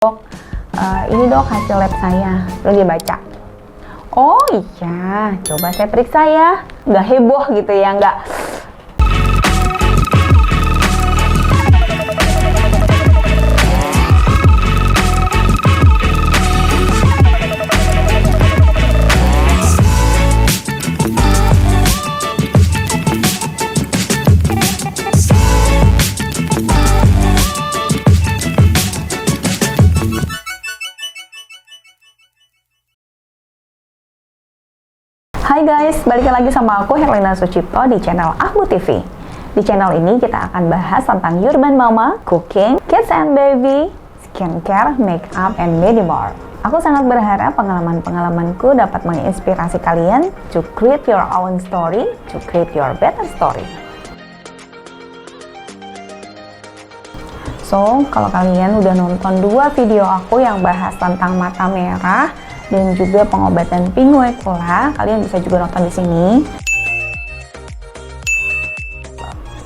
Dok, ini dok hasil lab saya. Lalu dia baca. Oh iya, coba saya periksa ya. Nggak heboh gitu ya, nggak. Hai guys, balik lagi sama aku Herlina Sucipto di channel Ahmu TV. Di channel ini kita akan bahas tentang urban mama, cooking, kids and baby, skincare, makeup, and many more. Aku sangat berharap pengalaman-pengalamanku dapat menginspirasi kalian to create your own story, to create your better story. So, kalau kalian udah nonton 2 video aku yang bahas tentang mata merah dan juga pengobatan pinguecula, kalian bisa juga nonton di sini.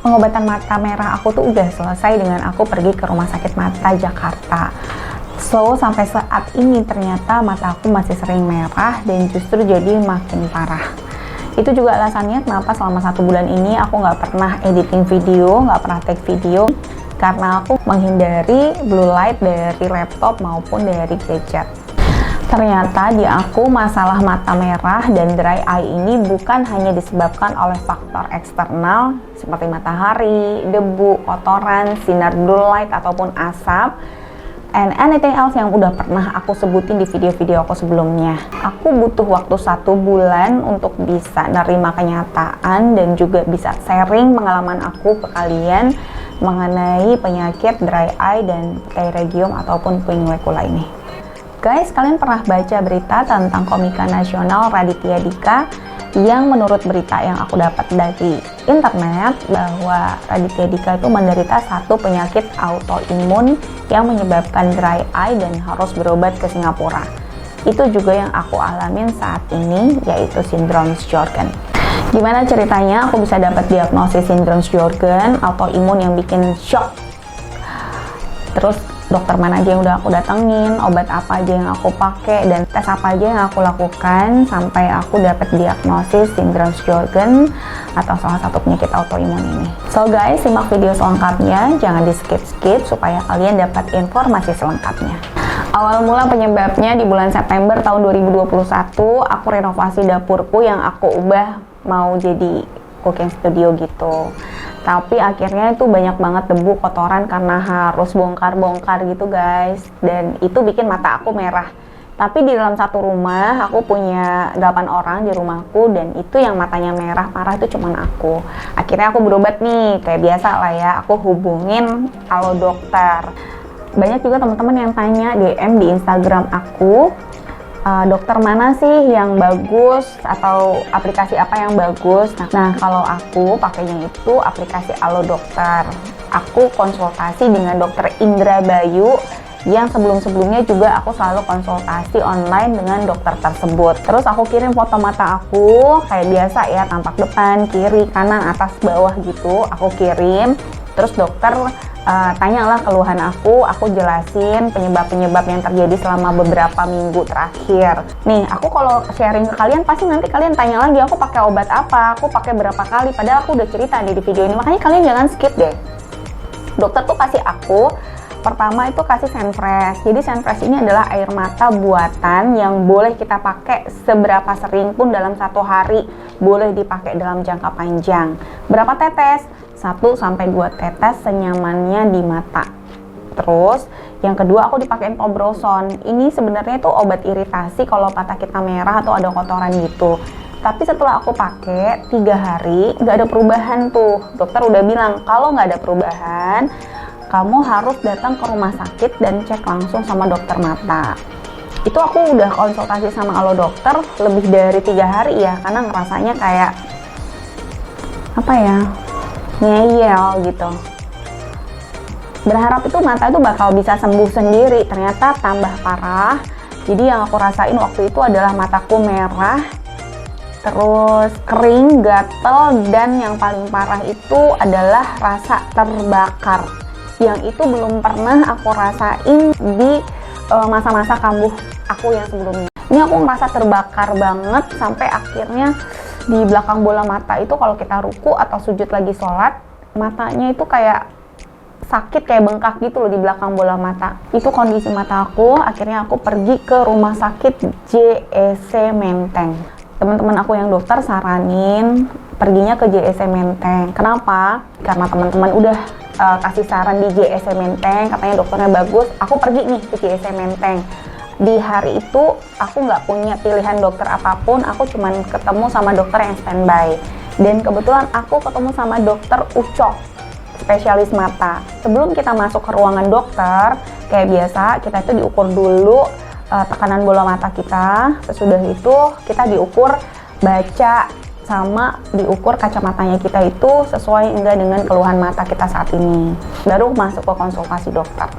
Pengobatan mata merah aku tuh udah selesai dengan aku pergi ke Rumah Sakit Mata Jakarta. So, sampai saat ini ternyata mata aku masih sering merah dan justru jadi makin parah. Itu juga alasannya kenapa selama 1 bulan ini aku nggak pernah editing video, nggak pernah take video, karena aku menghindari blue light dari laptop maupun dari gadget. Ternyata di aku masalah mata merah dan dry eye ini bukan hanya disebabkan oleh faktor eksternal seperti matahari, debu, kotoran, sinar blue light ataupun asap, and anything else yang udah pernah aku sebutin di video-video aku sebelumnya. Aku butuh waktu 1 bulan untuk bisa nerima kenyataan dan juga bisa sharing pengalaman aku ke kalian mengenai penyakit dry eye dan pterygium ataupun pinguecula ini. Guys, kalian pernah baca berita tentang komika nasional Raditya Dika yang menurut berita yang aku dapat dari internet bahwa Raditya Dika itu menderita satu penyakit autoimun yang menyebabkan dry eye dan harus berobat ke Singapura. Itu juga yang aku alamin saat ini, yaitu sindrom Sjögren. Gimana ceritanya aku bisa dapat diagnosis sindrom Sjögren autoimun yang bikin shock? Terus dokter mana aja yang udah aku datengin, obat apa aja yang aku pakai, dan tes apa aja yang aku lakukan sampai aku dapat diagnosis sindrom Sjögren atau salah satu penyakit autoimun ini. So guys, simak video selengkapnya, jangan di skip-skip supaya kalian dapat informasi selengkapnya. Awal mula penyebabnya di bulan September tahun 2021, aku renovasi dapurku yang aku ubah mau jadi cooking studio gitu. Tapi akhirnya itu banyak banget debu, kotoran karena harus bongkar-bongkar gitu guys. Dan itu bikin mata aku merah. Tapi di dalam satu rumah, aku punya 8 orang di rumahku dan itu yang matanya merah parah itu cuman aku. Akhirnya aku berobat nih, kayak biasa lah ya, aku hubungin Halo Dokter. Banyak juga teman-teman yang tanya DM di Instagram aku, dokter mana sih yang bagus atau aplikasi apa yang bagus. Nah, kalau aku pakainya itu aplikasi Halo Dokter. Aku konsultasi dengan dokter Indra Bayu yang sebelum-sebelumnya juga aku selalu konsultasi online dengan dokter tersebut. Terus aku kirim foto mata aku kayak biasa ya, tampak depan, kiri, kanan, atas, bawah gitu. Aku kirim. Terus dokter tanyalah keluhan aku jelasin penyebab-penyebab yang terjadi selama beberapa minggu terakhir. Nih, aku kalau sharing ke kalian pasti nanti kalian tanya lagi aku pakai obat apa, aku pakai berapa kali, padahal aku udah cerita di video ini. Makanya kalian jangan skip deh. Dokter tuh kasih aku, pertama itu kasih Senfresh. Jadi Senfresh ini adalah air mata buatan yang boleh kita pakai seberapa sering pun dalam 1 hari, boleh dipakai dalam jangka panjang. Berapa tetes? 1-2 tetes senyamannya di mata. Terus yang kedua aku dipakein Tobroson. Ini sebenarnya itu obat iritasi kalau mata kita merah atau ada kotoran gitu. Tapi setelah aku pakai 3 hari nggak ada perubahan tuh. Dokter udah bilang kalau nggak ada perubahan kamu harus datang ke rumah sakit dan cek langsung sama dokter mata. Itu aku udah konsultasi sama Halo Dokter lebih dari 3 hari ya, karena ngerasanya kayak apa ya, ngeyel gitu. Berharap itu mata itu bakal bisa sembuh sendiri, ternyata tambah parah. Jadi yang aku rasain waktu itu adalah mataku merah, terus kering, gatel, dan yang paling parah itu adalah rasa terbakar. Yang itu belum pernah aku rasain di masa-masa kambuh aku yang sebelumnya. Ini aku ngerasa terbakar banget sampai akhirnya di belakang bola mata itu kalau kita ruku atau sujud lagi sholat, matanya itu kayak sakit, kayak bengkak gitu loh di belakang bola mata. Itu kondisi mata aku. Akhirnya aku pergi ke rumah sakit JEC Menteng. Teman-teman aku yang dokter saranin perginya ke JEC Menteng. Kenapa? Karena teman-teman udah kasih saran di JEC Menteng, katanya dokternya bagus. Aku pergi nih ke JEC Menteng. Di hari itu aku nggak punya pilihan dokter apapun, aku cuman ketemu sama dokter yang standby. Dan kebetulan aku ketemu sama dokter Ucok, spesialis mata. Sebelum kita masuk ke ruangan dokter, kayak biasa kita itu diukur dulu tekanan bola mata kita. Sesudah itu kita diukur baca sama diukur kacamatanya kita itu sesuai enggak dengan keluhan mata kita saat ini. Baru masuk ke konsultasi dokter.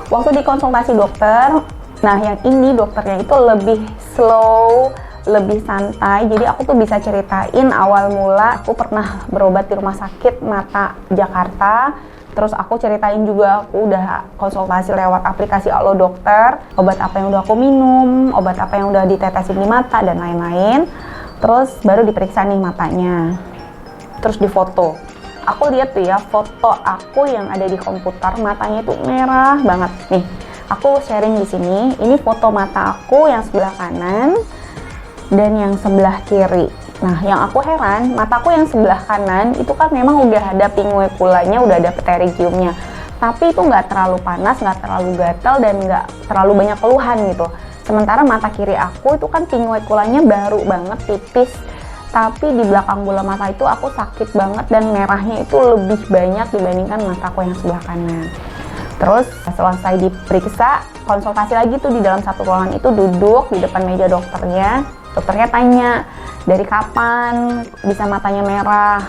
Waktu di konsultasi dokter, nah yang ini dokternya itu lebih slow, lebih santai. Jadi aku tuh bisa ceritain awal mula aku pernah berobat di rumah sakit mata Jakarta. Terus aku ceritain juga aku udah konsultasi lewat aplikasi Alo Dokter, obat apa yang udah aku minum, obat apa yang udah ditetesin di mata dan lain-lain. Terus baru diperiksa nih matanya. Terus difoto. Aku lihat tuh ya foto aku yang ada di komputer, matanya itu merah banget. Nih, aku sharing di sini. Ini foto mata aku yang sebelah kanan dan yang sebelah kiri. Nah, yang aku heran, mataku yang sebelah kanan itu kan memang udah ada pingueculanya, udah ada pterygiumnya. Tapi itu nggak terlalu panas, nggak terlalu gatal, dan nggak terlalu banyak keluhan gitu. Sementara mata kiri aku itu kan pingueculanya baru banget, tipis. Tapi di belakang bola mata itu aku sakit banget dan merahnya itu lebih banyak dibandingkan mataku yang sebelah kanan. Terus selesai diperiksa, konsultasi lagi tuh di dalam satu ruangan itu, duduk di depan meja dokternya. Dokternya tanya, dari kapan bisa matanya merah?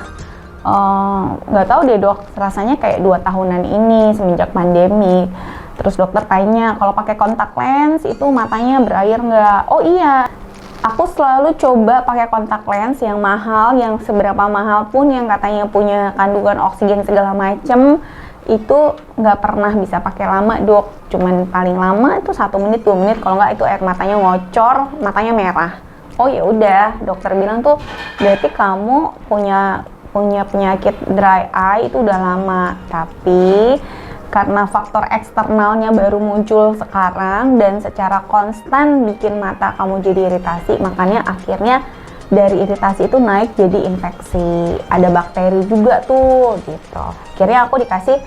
Nggak tahu deh dok, rasanya kayak 2 tahunan ini semenjak pandemi. Terus dokter tanya, kalau pakai kontak lens itu matanya berair nggak? Oh iya, aku selalu coba pakai kontak lens yang mahal, yang seberapa mahal pun yang katanya punya kandungan oksigen segala macem, itu nggak pernah bisa pakai lama dok. Cuman paling lama itu 1 menit 2 menit, kalau nggak itu air matanya ngocor, matanya merah. Oh ya udah, dokter bilang tuh berarti kamu punya penyakit dry eye itu udah lama, tapi karena faktor eksternalnya baru muncul sekarang dan secara konstan bikin mata kamu jadi iritasi, makanya akhirnya dari iritasi itu naik jadi infeksi, ada bakteri juga tuh gitu. Akhirnya aku dikasih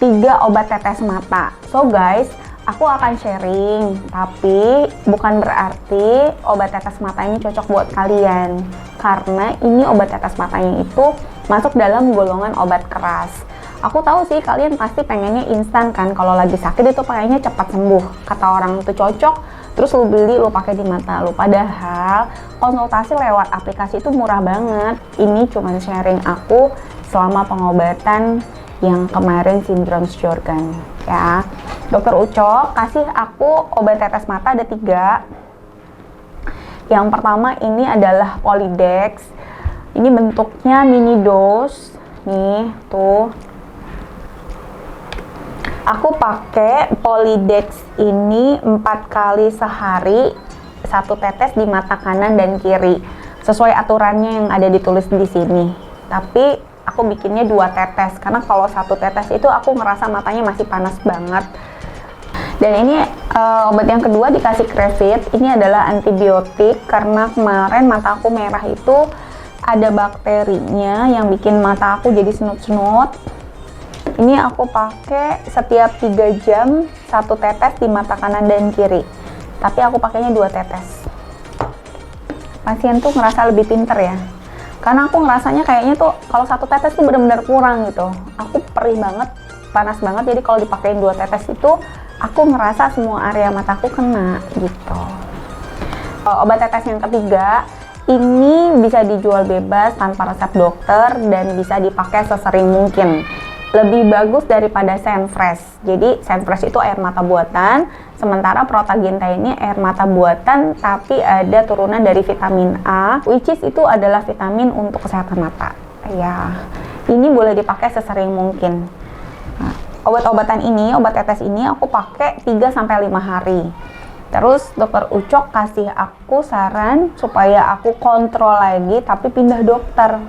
3 obat tetes mata. So guys, aku akan sharing, tapi bukan berarti obat tetes mata ini cocok buat kalian, karena ini obat tetes matanya itu masuk dalam golongan obat keras. Aku tahu sih kalian pasti pengennya instan kan, kalau lagi sakit itu pengennya cepat sembuh. Kata orang itu cocok, terus lu beli, lu pakai di mata lu. Padahal konsultasi lewat aplikasi itu murah banget. Ini cuma sharing aku selama pengobatan yang kemarin sindrom Sjorgen ya. Dokter Ucok kasih aku obat tetes mata ada 3. Yang pertama ini adalah Polydex. Ini bentuknya mini dose. Nih, tuh. Aku pakai Polydex ini 4 kali sehari, 1 tetes di mata kanan dan kiri, sesuai aturannya yang ada ditulis di sini. Tapi aku bikinnya 2 tetes, karena kalau 1 tetes itu aku ngerasa matanya masih panas banget. Dan ini obat yang kedua dikasih Crevit. Ini adalah antibiotik, karena kemarin mata aku merah itu ada bakterinya yang bikin mata aku jadi senut-senut. Ini aku pakai setiap 3 jam 1 tetes di mata kanan dan kiri. Tapi aku pakainya 2 tetes. Pasien tuh ngerasa lebih pinter ya. Karena aku ngerasanya kayaknya tuh kalau 1 tetes tuh benar-benar kurang gitu. Aku perih banget, panas banget. Jadi kalau dipakein 2 tetes itu, aku ngerasa semua area mataku kena gitu. Obat tetes yang ketiga, ini bisa dijual bebas tanpa resep dokter dan bisa dipakai sesering mungkin. Lebih bagus daripada Senfresh. Jadi Senfresh itu air mata buatan, sementara Protaginta ini air mata buatan tapi ada turunan dari vitamin A, which is itu adalah vitamin untuk kesehatan mata. Ya, ini boleh dipakai sesering mungkin. Nah, obat-obatan ini, obat tetes ini aku pakai 3-5 hari. Terus dokter Ucok kasih aku saran supaya aku kontrol lagi tapi pindah dokter.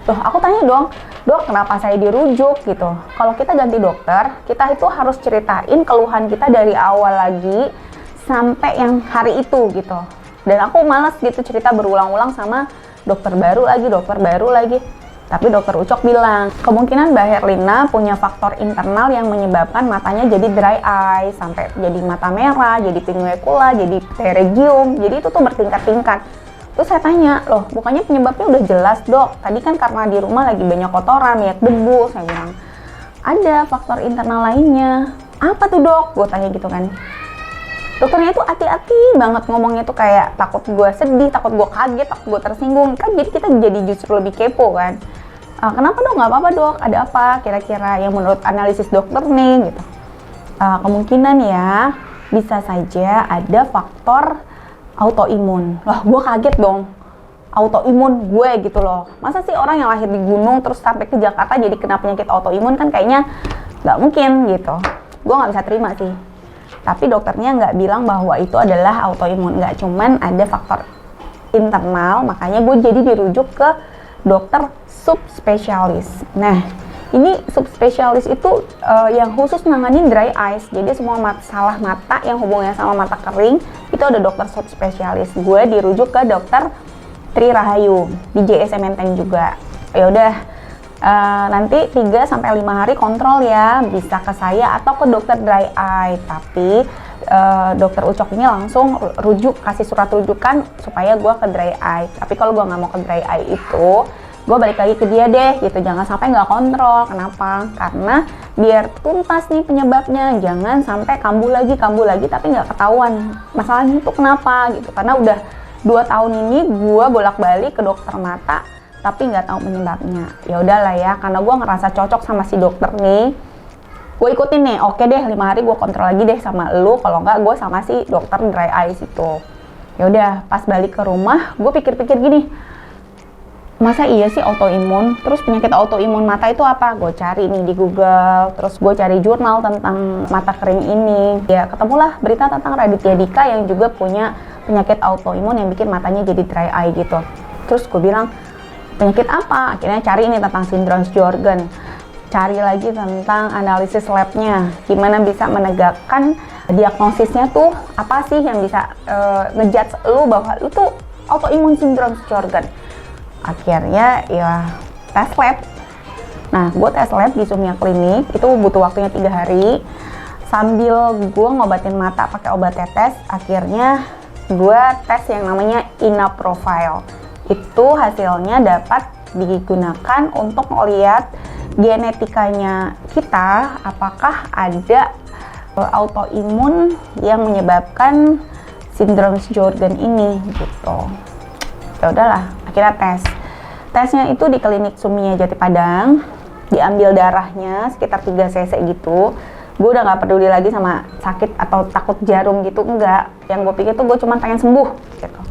Loh, aku tanya dong, dok kenapa saya dirujuk gitu. Kalau kita ganti dokter, kita itu harus ceritain keluhan kita dari awal lagi sampai yang hari itu gitu. Dan aku males gitu cerita berulang-ulang sama dokter baru lagi. Tapi dokter Ucok bilang, kemungkinan Mbak Herlina punya faktor internal yang menyebabkan matanya jadi dry eye, sampai jadi mata merah, jadi pinguecula, jadi pterygium, jadi itu tuh bertingkat-tingkat. Terus saya tanya, loh bukannya penyebabnya udah jelas dok, tadi kan karena di rumah lagi banyak kotoran, banyak debu, saya bilang. Ada faktor internal lainnya. Apa tuh dok? Gue tanya gitu kan. Dokternya itu hati-hati banget ngomongnya tuh kayak takut gue sedih, takut gue kaget, takut gue tersinggung. Kan jadi kita jadi justru lebih kepo kan. Kenapa dok? Nggak apa-apa dok, ada apa kira-kira yang menurut analisis dokter nih gitu. Kemungkinan ya bisa saja ada faktor autoimun. Wah, gue kaget dong. Autoimun gue gitu loh. Masa sih orang yang lahir di gunung terus sampai ke Jakarta jadi kena penyakit autoimun, kan kayaknya nggak mungkin gitu. Gue nggak bisa terima sih. Tapi dokternya nggak bilang bahwa itu adalah autoimun. Nggak, cuman ada faktor internal, makanya gue jadi dirujuk ke dokter subspesialis. Nah, ini subspesialis itu yang khusus nanganin dry eyes. Jadi semua masalah mata yang hubungannya sama mata kering itu ada dokter subspesialis. Gue dirujuk ke dokter Tri Rahayu di JSM Menteng juga. Ya udah, nanti 3-5 hari kontrol ya, bisa ke saya atau ke dokter dry eye. Tapi dokter Ucok ini langsung kasih surat rujukan supaya gue ke dry eye. Tapi kalau gue nggak mau ke dry eye itu, gue balik lagi ke dia deh gitu, jangan sampai nggak kontrol. Kenapa? Karena biar tuntas nih penyebabnya, jangan sampai kambuh lagi tapi nggak ketahuan masalahnya itu kenapa gitu. Karena udah 2 tahun ini gue bolak-balik ke dokter mata tapi nggak tahu penyebabnya. Ya udahlah ya, karena gue ngerasa cocok sama si dokter nih, gue ikutin nih. Oke deh, 5 hari gue kontrol lagi deh sama lu, kalau nggak gue sama si dokter dry eyes itu. Ya udah, pas balik ke rumah gue pikir-pikir gini, masa iya sih autoimun? Terus penyakit autoimun mata itu apa? Gue cari nih di Google, terus gue cari jurnal tentang mata kering ini. Ya ketemulah berita tentang Raditya Dika yang juga punya penyakit autoimun yang bikin matanya jadi dry eye gitu. Terus gue bilang, penyakit apa? Akhirnya cari ini tentang sindrom Sjögren. Cari lagi tentang analisis labnya, gimana bisa menegakkan diagnosisnya tuh apa sih yang bisa ngejudge lu bahwa lu tuh autoimun sindrom Sjögren. Akhirnya ya tes lab. Nah, gue tes lab di Sumia Klinik itu butuh waktunya 3 hari. Sambil gue ngobatin mata pakai obat tetes, akhirnya gue tes yang namanya INA Profile. Itu hasilnya dapat digunakan untuk melihat genetikanya kita, apakah ada autoimun yang menyebabkan sindrom Sjögren ini gitu. Ya udahlah, akhirnya tesnya itu di klinik Sumia Jati Padang, diambil darahnya sekitar 3 cc gitu. Gue udah nggak peduli lagi sama sakit atau takut jarum gitu, enggak. Yang gue pikir tuh gue cuma pengen sembuh gitu.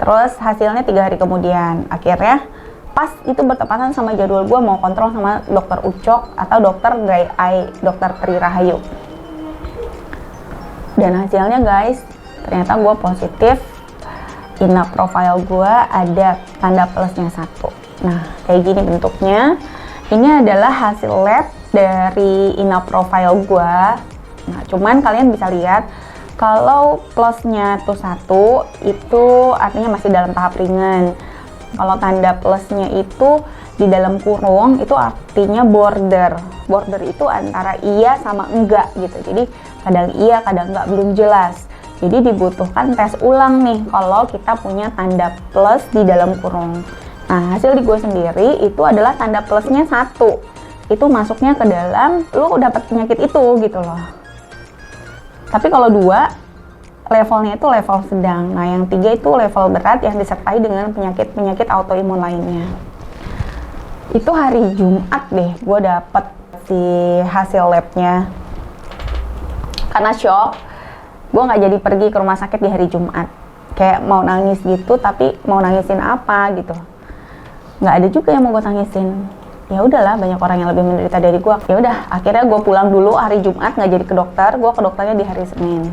Terus hasilnya 3 hari kemudian, akhirnya pas itu bertepatan sama jadwal gue mau kontrol sama dokter Ucok atau dokter dry eye, dokter Tri Rahayu. Dan hasilnya guys, ternyata gue positif. INA profile gue ada tanda plusnya 1. Nah, kayak gini bentuknya. Ini adalah hasil lab dari INA profile gue. Nah, cuman kalian bisa lihat kalau plusnya tuh 1, itu artinya masih dalam tahap ringan. Kalau tanda plusnya itu di dalam kurung, itu artinya border. Border itu antara iya sama enggak gitu. Jadi kadang iya, kadang enggak, belum jelas. Jadi dibutuhkan tes ulang nih kalau kita punya tanda plus di dalam kurung. Nah, hasil di gue sendiri itu adalah tanda plusnya 1. Itu masuknya ke dalam lu dapat penyakit itu gitu loh. Tapi kalau 2, levelnya itu level sedang. Nah, yang 3 itu level berat yang disertai dengan penyakit-penyakit autoimun lainnya. Itu hari Jumat deh gue dapet si hasil labnya. Karena shock, gue nggak jadi pergi ke rumah sakit di hari Jumat. Kayak mau nangis gitu, tapi mau nangisin apa gitu. Nggak ada juga yang mau gue tangisin. ya udahlah, banyak orang yang lebih menderita dari gue. Ya udah, akhirnya gue pulang dulu hari Jumat, nggak jadi ke dokter. Gue ke dokternya di hari Senin.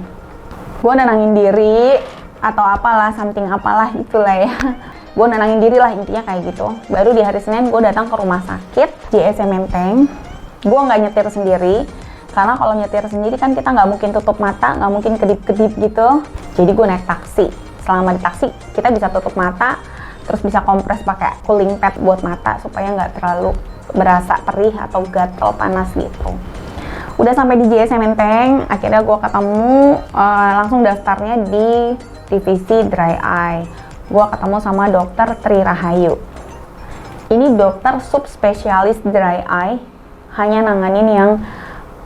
Gue nenangin diri atau apalah, something apalah itulah ya. Gue nenangin diri lah, intinya kayak gitu. Baru di hari Senin gue datang ke rumah sakit JSM Menteng. Gue nggak nyetir sendiri, karena kalau nyetir sendiri kan kita nggak mungkin tutup mata, nggak mungkin kedip-kedip gitu. Jadi gue naik taksi. Selama di taksi kita bisa tutup mata, terus bisa kompres pakai cooling pad buat mata supaya nggak terlalu berasa perih atau gatel panas gitu. Udah sampai di JSM Menteng, akhirnya gue ketemu langsung daftarnya di divisi dry eye. Gue ketemu sama dokter Tri Rahayu. Ini dokter subspesialis dry eye, hanya nanganin yang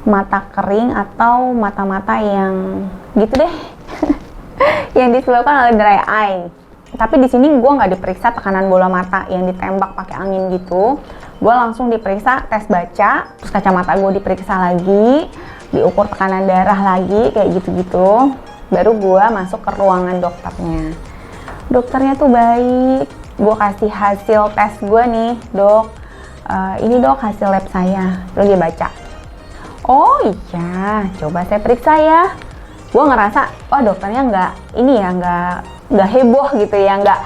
mata kering atau mata-mata yang gitu deh, yang disebabkan oleh dry eye. Tapi di sini gue nggak diperiksa tekanan bola mata yang ditembak pakai angin gitu. Gue langsung diperiksa tes baca, terus kacamata gue diperiksa lagi, diukur tekanan darah lagi, kayak gitu-gitu. Baru gue masuk ke ruangan dokternya. Dokternya tuh baik. Gue kasih hasil tes gue nih, dok. Ini dok hasil lab saya. Terus dia baca. Oh iya, coba saya periksa ya. Gue ngerasa, wah dokternya nggak heboh gitu ya, nggak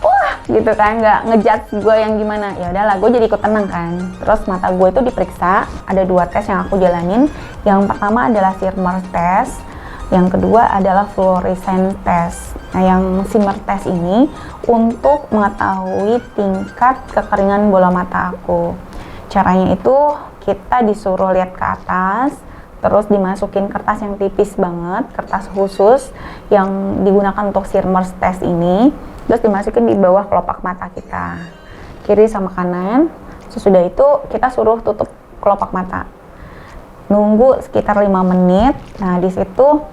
wah gitu kan, nggak ngejudge gue yang gimana. Ya udahlah, gue jadi ikut tenang kan. Terus mata gue itu diperiksa, ada 2 tes yang aku jalanin. Yang pertama adalah Schirmer test, yang kedua adalah fluorescent test. Nah, yang Schirmer test ini untuk mengetahui tingkat kekeringan bola mata aku. Caranya itu kita disuruh lihat ke atas, terus dimasukin kertas yang tipis banget, kertas khusus yang digunakan untuk Schirmer test ini, terus dimasukin di bawah kelopak mata kita, kiri sama kanan. Sesudah itu kita suruh tutup kelopak mata, nunggu sekitar 5 menit. Nah di situ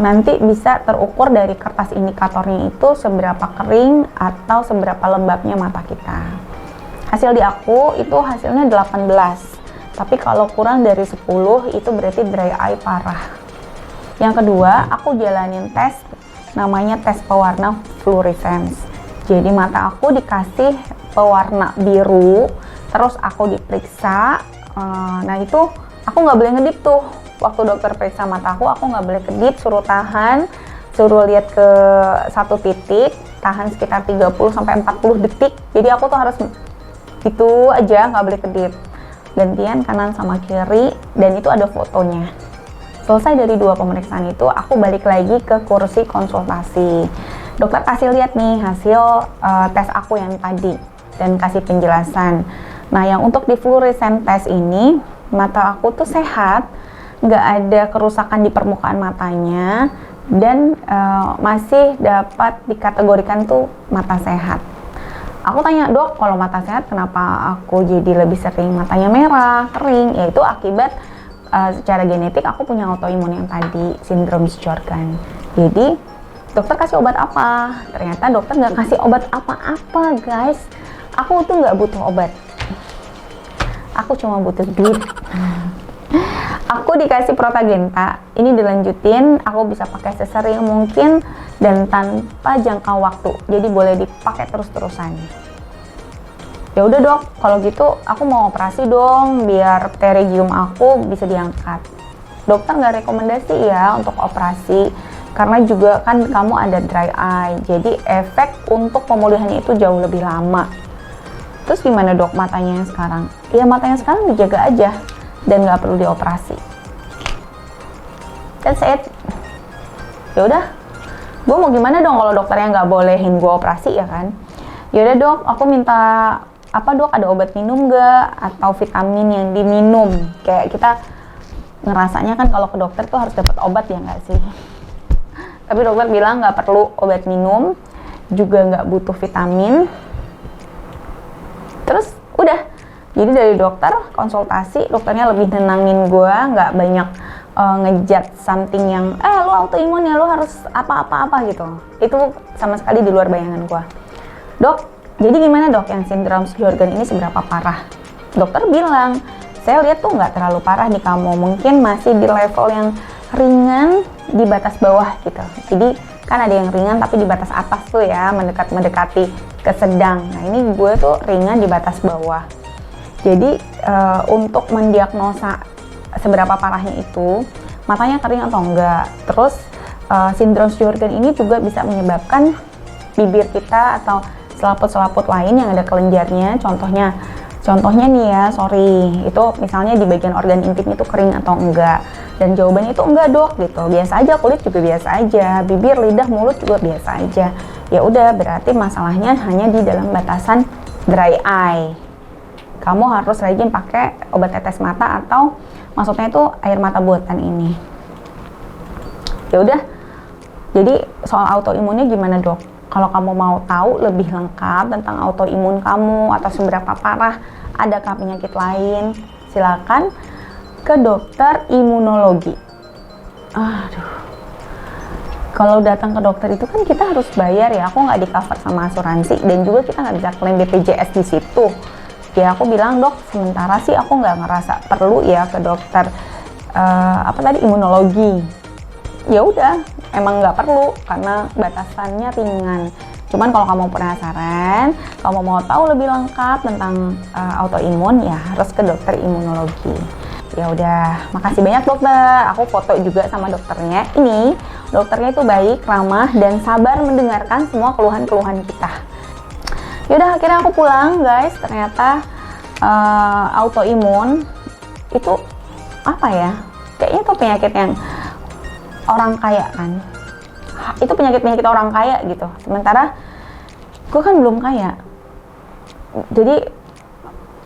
nanti bisa terukur dari kertas indikatornya itu seberapa kering atau seberapa lembabnya mata kita. Hasil di aku itu hasilnya 18. Tapi kalau kurang dari 10 itu berarti dry eye parah. Yang kedua, aku jalanin tes namanya tes pewarna fluorescence. Jadi mata aku dikasih pewarna biru, terus aku diperiksa. Nah itu aku nggak boleh ngedip tuh. Waktu dokter periksa mata aku nggak boleh kedip, suruh tahan, suruh lihat ke satu titik, tahan sekitar 30-40 detik. Jadi aku tuh harus itu aja, nggak boleh kedip. Gantian kanan sama kiri, dan itu ada fotonya. Selesai dari 2 pemeriksaan itu, aku balik lagi ke kursi konsultasi. Dokter kasih lihat nih hasil tes aku yang tadi dan kasih penjelasan. Nah, yang untuk di fluorescent test ini, mata aku tuh sehat, nggak ada kerusakan di permukaan matanya, dan masih dapat dikategorikan tuh mata sehat. Aku tanya, dok, kalau mata sehat kenapa aku jadi lebih sering matanya merah, kering? Yaitu akibat secara genetik aku punya autoimun yang tadi, sindrom Sjögren. Jadi dokter kasih obat apa? Ternyata dokter nggak kasih obat apa-apa, guys. Aku tuh nggak butuh obat. Aku cuma butuh duit. Aku dikasih Protagenta, ini dilanjutin, aku bisa pakai sesering mungkin dan tanpa jangka waktu, jadi boleh dipakai terus-terusan. Ya udah dok, kalau gitu aku mau operasi dong, biar pterygium aku bisa diangkat. Dokter nggak rekomendasi ya untuk operasi, karena juga kan kamu ada dry eye, jadi efek untuk pemulihannya itu jauh lebih lama. Terus gimana dok matanya yang sekarang? Ya matanya sekarang dijaga aja dan nggak perlu dioperasi. That's it. Ya udah, gue mau gimana dong kalau dokternya nggak bolehin gue operasi ya kan? Ya udah dok, aku minta apa dok, ada obat minum nggak atau vitamin yang diminum? Kayak kita ngerasanya kan kalau ke dokter tuh harus dapat obat ya nggak sih? Tapi dokter bilang nggak perlu obat minum, juga nggak butuh vitamin. Terus udah. Jadi dari dokter konsultasi, dokternya lebih nenangin gue, nggak banyak ngejat something yang lu autoimun ya, lu harus apa-apa gitu. Itu sama sekali di luar bayangan gue. Dok, jadi gimana dok yang sindrom Sjögren ini seberapa parah? Dokter bilang, saya lihat tuh nggak terlalu parah nih kamu, mungkin masih di level yang ringan di batas bawah gitu. Jadi kan ada yang ringan tapi di batas atas tuh ya, mendekati ke sedang. Nah ini gue tuh ringan di batas bawah. Jadi untuk mendiagnosa seberapa parahnya itu, matanya kering atau enggak. Terus sindrom Sjögren ini juga bisa menyebabkan bibir kita atau selaput-selaput lain yang ada kelenjarnya. Contohnya nih ya, itu misalnya di bagian organ intim itu kering atau enggak. Dan jawabannya itu enggak dok gitu, biasa aja, kulit juga biasa aja, bibir, lidah, mulut juga biasa aja. Ya udah, berarti masalahnya hanya di dalam batasan dry eye. Kamu harus rajin pakai obat tetes mata atau maksudnya itu air mata buatan ini. Ya udah, jadi soal autoimunnya gimana dok? Kalau kamu mau tahu lebih lengkap tentang autoimun kamu atau seberapa parah, adakah penyakit lain, silakan ke dokter imunologi. Aduh, kalau datang ke dokter itu kan kita harus bayar ya, aku nggak di cover sama asuransi dan juga kita nggak bisa klaim BPJS di situ. Ya aku bilang dok, sementara sih aku nggak ngerasa perlu ya ke dokter imunologi. Ya udah, emang nggak perlu karena batasannya ringan. Cuman kalau kamu penasaran, kamu mau tahu lebih lengkap tentang autoimun, ya harus ke dokter imunologi. Ya udah, makasih banyak dokter. Aku foto juga sama dokternya. Ini dokternya itu baik, ramah, dan sabar mendengarkan semua keluhan-keluhan kita. Yaudah, akhirnya aku pulang guys. Ternyata autoimun itu apa ya? Kayaknya itu penyakit yang orang kaya kan, itu penyakit orang kaya gitu. Sementara gue kan belum kaya, jadi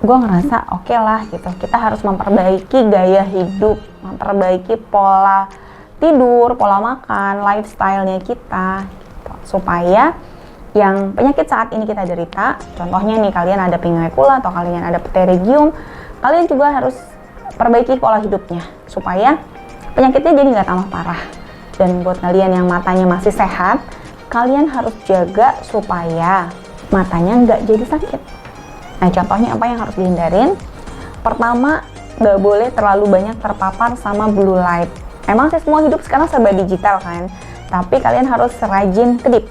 gue ngerasa oke lah gitu. Kita harus memperbaiki gaya hidup, memperbaiki pola tidur, pola makan, lifestyle-nya kita gitu. Supaya yang penyakit saat ini kita derita, contohnya nih kalian ada pinguecula atau kalian ada pterygium, kalian juga harus perbaiki pola hidupnya supaya penyakitnya jadi nggak tambah parah. Dan buat kalian yang matanya masih sehat, kalian harus jaga supaya matanya nggak jadi sakit. Nah contohnya apa yang harus dihindarin? Pertama, nggak boleh terlalu banyak terpapar sama blue light. Emang sih semua hidup sekarang serba digital kan, tapi kalian harus rajin kedip.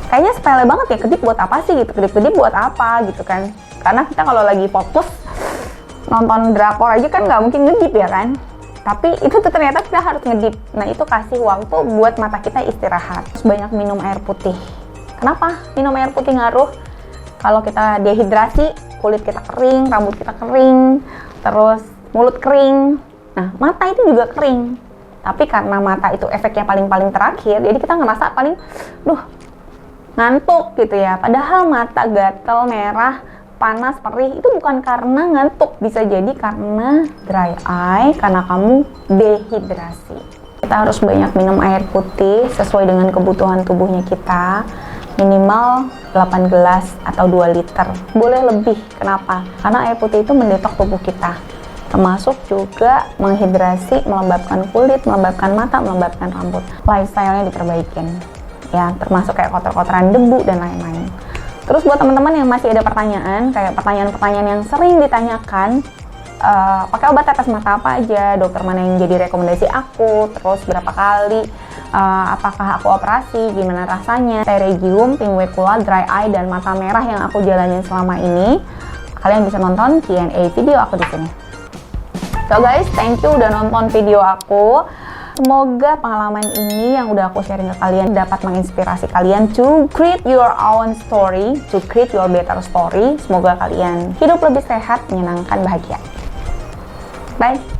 Kayaknya sepele banget ya, kedip buat apa sih gitu, kedip-kedip buat apa gitu kan. Karena kita kalau lagi fokus nonton drakor aja kan nggak mungkin ngedip ya kan, tapi itu tuh ternyata kita harus ngedip. Nah itu kasih waktu buat mata kita istirahat. Terus banyak minum air putih. Kenapa minum air putih ngaruh? Kalau kita dehidrasi, kulit kita kering, rambut kita kering, terus mulut kering, nah mata itu juga kering. Tapi karena mata itu efeknya paling terakhir, jadi kita ngerasa paling ngantuk gitu ya. Padahal mata gatel, merah, panas, perih itu bukan karena ngantuk, bisa jadi karena dry eye, karena kamu dehidrasi. Kita harus banyak minum air putih sesuai dengan kebutuhan tubuhnya kita, minimal 8 gelas atau 2 liter, boleh lebih. Kenapa? Karena air putih itu mendetok tubuh kita, termasuk juga menghidrasi, melembabkan kulit, melembabkan mata, melembabkan rambut. Lifestyle-nya diperbaikin ya, termasuk kayak kotor-kotoran, debu, dan lain-lain. Terus buat teman-teman yang masih ada pertanyaan, kayak pertanyaan-pertanyaan yang sering ditanyakan, pakai obat tetes mata apa aja, dokter mana yang jadi rekomendasi aku, terus berapa kali, apakah aku operasi, gimana rasanya, pterygium, pinguecula, dry eye, dan mata merah yang aku jalanin selama ini, kalian bisa nonton Q&A video aku di sini. So guys, thank you udah nonton video aku. Semoga pengalaman ini yang udah aku sharing ke kalian dapat menginspirasi kalian to create your own story, to create your better story. Semoga kalian hidup lebih sehat, menyenangkan, bahagia. Bye!